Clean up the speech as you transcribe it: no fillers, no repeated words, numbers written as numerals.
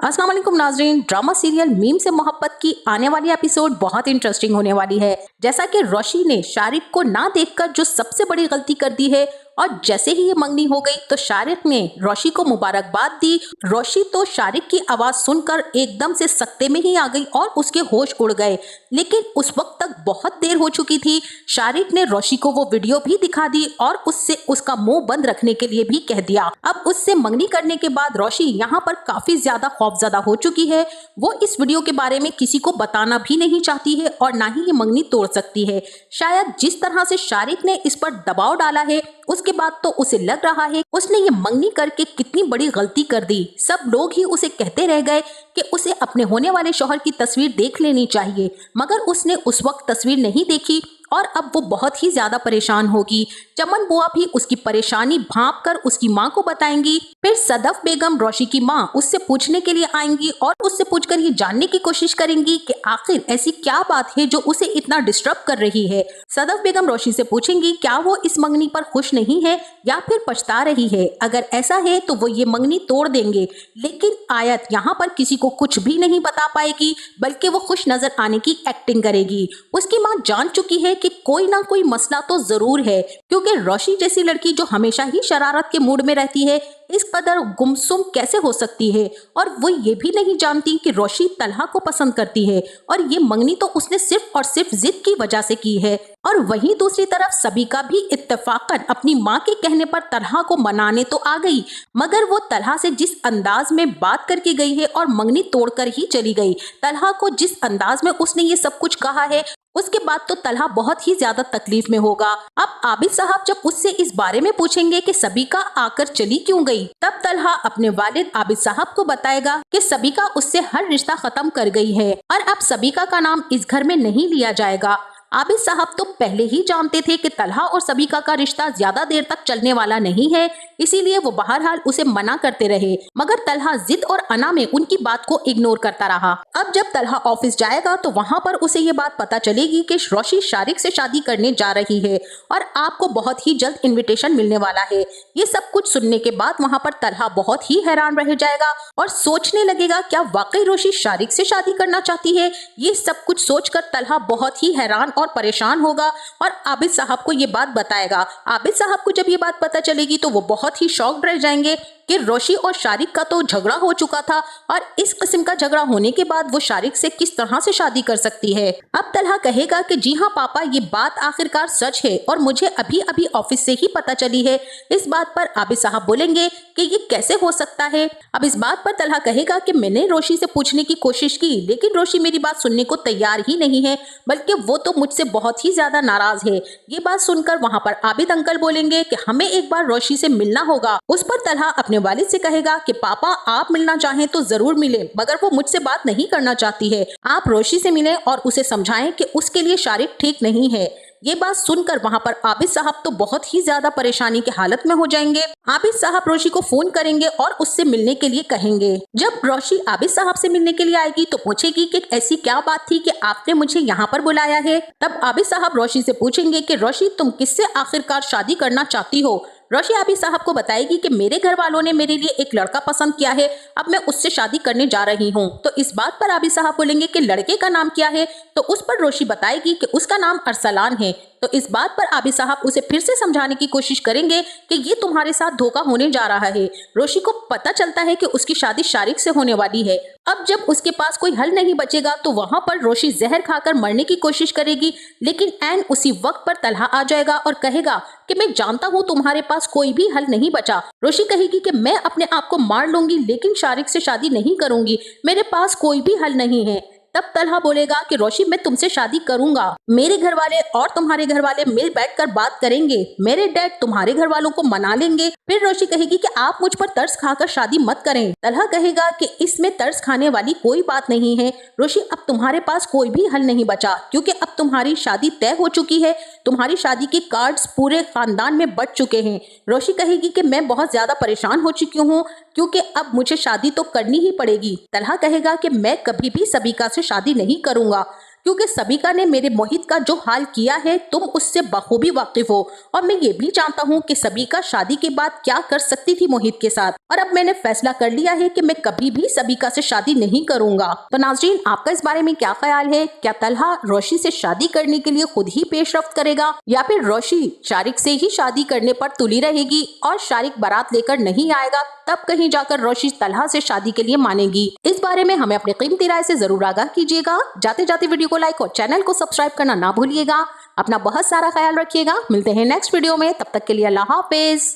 अस्सलाम वालेकुम नाजरीन। ड्रामा सीरियल मीम से मोहब्बत की आने वाली एपिसोड बहुत इंटरेस्टिंग होने वाली है। जैसा कि रोशी ने शारिक को ना देखकर जो सबसे बड़ी गलती कर दी है और जैसे ही ये मंगनी हो गई तो शारिक ने रोशी को मुबारकबाद दी। रोशी तो शारिक की आवाज सुनकर एकदम से सकते में ही आ गई और उसके होश उड़ गए, लेकिन उस वक्त तक बहुत देर हो चुकी थी। शारिक ने रोशी को वो वीडियो भी दिखा दी और उससे उसका मुंह बंद रखने के लिए भी कह दिया। अब उससे मंगनी करने के बाद रोशी यहाँ पर काफी ज्यादा खौफजदा हो चुकी है। वो इस वीडियो के बारे में किसी को बताना भी नहीं चाहती है और ना ही ये मंगनी तोड़ सकती है। शायद जिस तरह से शारिक ने इस पर दबाव डाला है उसके बाद तो उसे लग रहा है उसने ये मंगनी करके कितनी बड़ी गलती कर दी। सब लोग ही उसे कहते रह गए कि उसे अपने होने वाले शौहर की तस्वीर देख लेनी चाहिए, मगर उसने उस वक्त तस्वीर नहीं देखी और अब वो बहुत ही ज्यादा परेशान होगी। चमन बुआ भी उसकी परेशानी भांप कर उसकी माँ को बताएंगी। फिर सदफ बेगम रोशी की माँ उससे पूछने के लिए आएंगी और उससे पूछकर ये जानने की कोशिश करेंगी कि आखिर ऐसी क्या बात है जो उसे इतना डिस्टर्ब कर रही है। सदफ बेगम रोशी से पूछेंगी क्या वो इस मंगनी पर खुश नहीं है या फिर पछता रही है। अगर ऐसा है तो वो ये मंगनी तोड़ देंगे, लेकिन आयत यहाँ पर किसी को कुछ भी नहीं बता पाएगी, बल्कि वो खुश नजर आने की एक्टिंग करेगी। उसकी माँ जान चुकी है कि कोई ना कोई मसला तो जरूर है, क्योंकि रोशी जैसी लड़की जो हमेशा ही शरारत के मूड में रहती है इस कदर गुमसुम कैसे हो सकती है। और वो ये भी नहीं जानती कि रोशी तलहा को पसंद करती है और ये मंगनी तो उसने सिर्फ और सिर्फ जिद की वजह से की है। और वहीं दूसरी तरफ सबीका भी इत्तेफाकन अपनी माँ के कहने पर तलहा को मनाने तो आ गई, मगर वो तलहा से जिस अंदाज में बात करके गई है और मंगनी तोड़कर ही चली गई। तलहा को जिस अंदाज में उसने ये सब कुछ कहा है उसके बाद तो तलहा बहुत ही ज्यादा तकलीफ में होगा। अब आबिद साहब जब उससे इस बारे में पूछेंगे कि सबीका आकर चली क्यों गई, तब तलहा अपने वालिद आबिद साहब को बताएगा कि सबीका उससे हर रिश्ता खत्म कर गई है और अब सबीका का नाम इस घर में नहीं लिया जाएगा। आबिद साहब तो पहले ही जानते थे कि तलहा और सबीका का रिश्ता ज्यादा देर तक चलने वाला नहीं है, इसीलिए वो बहरहाल उसे मना करते रहे, मगर तलहा जिद और अना में उनकी बात को इग्नोर करता रहा। अब जब तलहा ऑफिस जाएगा तो वहाँ पर उसे ये बात पता चलेगी कि रोशी शारिक से शादी करने जा रही है और आपको बहुत ही जल्द इन्विटेशन मिलने वाला है। ये सब कुछ सुनने के बाद वहाँ पर तलहा बहुत ही हैरान रह जाएगा और सोचने लगेगा क्या वाकई रोशी शारिक से शादी करना चाहती है। ये सब कुछ सोचकर तलहा बहुत ही हैरान और परेशान होगा और आबिद साहब को ये बात बताएगा। आबिद साहब को जब ये बात पता चलेगी तो वो बहुत ही शॉक्ड रह जाएंगे कि रोशी और शारिक का तो झगड़ा हो चुका था और इस किस्म का झगड़ा होने के बाद वो शारिक से किस तरह से शादी कर सकती है। अब तलहा कहेगा कि जी हाँ पापा, ये बात आखिरकार सच है और मुझे अभी अभी ऑफिस से ही पता चली है। इस बात पर आबिद साहब बोलेंगे कि ये कैसे हो सकता है। अब इस बात पर तलहा कहेगा कि मैंने रोशी से पूछने की कोशिश की, लेकिन रोशी मेरी बात सुनने को तैयार ही नहीं है, बल्कि वो तो मुझसे बहुत ही ज्यादा नाराज है। ये बात सुनकर वहाँ पर आबिद अंकल बोलेंगे कि हमें एक बार रोशी से मिलना होगा। उस पर तलहा अपने वालिद से कहेगा कि पापा आप मिलना चाहें तो जरूर मिलें, मगर वो मुझसे बात नहीं करना चाहती है। आप रोशी से मिलें और उसे समझाएं कि उसके लिए शारिक ठीक नहीं है। ये बात सुनकर वहाँ पर आबिद साहब तो बहुत ही ज्यादा परेशानी की हालत में हो जाएंगे। आबिद साहब रोशी को फोन करेंगे और उससे मिलने के लिए कहेंगे। जब रोशी आबिद साहब से मिलने के लिए आएगी तो पूछेगी कि ऐसी क्या बात थी कि आपने मुझे यहाँ पर बुलाया है। तब आबिद साहब रोशी से पूछेंगे कि रोशी तुम किससे आखिरकार शादी करना चाहती हो। रोशी आबिद साहब को बताएगी कि मेरे घर वालों ने मेरे लिए एक लड़का पसंद किया है, अब मैं उससे शादी करने जा रही हूँ। तो इस बात पर आबिद साहब बोलेंगे कि लड़के का नाम क्या है, तो उस पर रोशी बताएगी कि उसका नाम अरसलान है। तो इस बात पर आबिद साहब उसे फिर से समझाने की कोशिश करेंगे कि ये तुम्हारे साथ धोखा होने जा रहा है। रोशी को पता चलता है कि उसकी शादी शारिक से होने वाली है। अब जब उसके पास कोई हल नहीं बचेगा तो वहाँ पर रोशी जहर खाकर मरने की कोशिश करेगी, लेकिन एन उसी वक्त पर तलहा आ जाएगा और कहेगा कि मैं जानता हूँ तुम्हारे पास कोई भी हल नहीं बचा। रोशी कहेगी कि मैं अपने आप को मार लूंगी लेकिन शारिक से शादी नहीं करूंगी, मेरे पास कोई भी हल नहीं है। तब तलहा बोलेगा कि रोशी मैं तुमसे शादी करूंगा, मेरे घर वाले और तुम्हारे घर वाले मिल बैठकर बात करेंगे, मेरे डैड तुम्हारे घर वालों को मना लेंगे। फिर रोशी कहेगी कि आप मुझ पर तरस खाकर शादी मत करें। तलहा कहेगा कि इसमें तरस खाने वाली कोई बात नहीं है रोशी, अब तुम्हारे पास कोई भी हल नहीं बचा, क्योंकि अब तुम्हारी शादी तय हो चुकी है, तुम्हारी शादी के कार्ड्स पूरे खानदान में बट चुके हैं। रोशी कहेगी कि मैं बहुत ज्यादा परेशान हो चुकी हूँ क्योंकि अब मुझे शादी तो करनी ही पड़ेगी। तलहा कहेगा कि मैं कभी भी सबीका से शादी नहीं करूंगा। क्योंकि सबिका ने मेरे मोहित का जो हाल किया है तुम उससे बखूबी वाकिफ हो, और मैं ये भी जानता हूँ कि सबिका शादी के बाद क्या कर सकती थी मोहित के साथ। और अब मैंने फैसला कर लिया है कि मैं कभी भी सबिका से शादी नहीं करूंगा। तो नाज़रीन, आपका इस बारे में क्या ख्याल है? क्या तलहा रोशी से शादी करने के लिए खुद ही पेशरफ्त करेगा, या फिर रोशी शारिक से ही शादी करने पर तुली रहेगी और शारिक बारात लेकर नहीं आएगा, तब कहीं जाकर रोशी तलहा से शादी के लिए मानेगी? इस बारे में हमें अपनी कीमती राय से जरूर आगाह कीजिएगा। जाते जाते वीडियो को लाइक और चैनल को सब्सक्राइब करना ना भूलिएगा। अपना बहुत सारा ख्याल रखिएगा। मिलते हैं नेक्स्ट वीडियो में, तब तक के लिए अल्लाह हाफिज।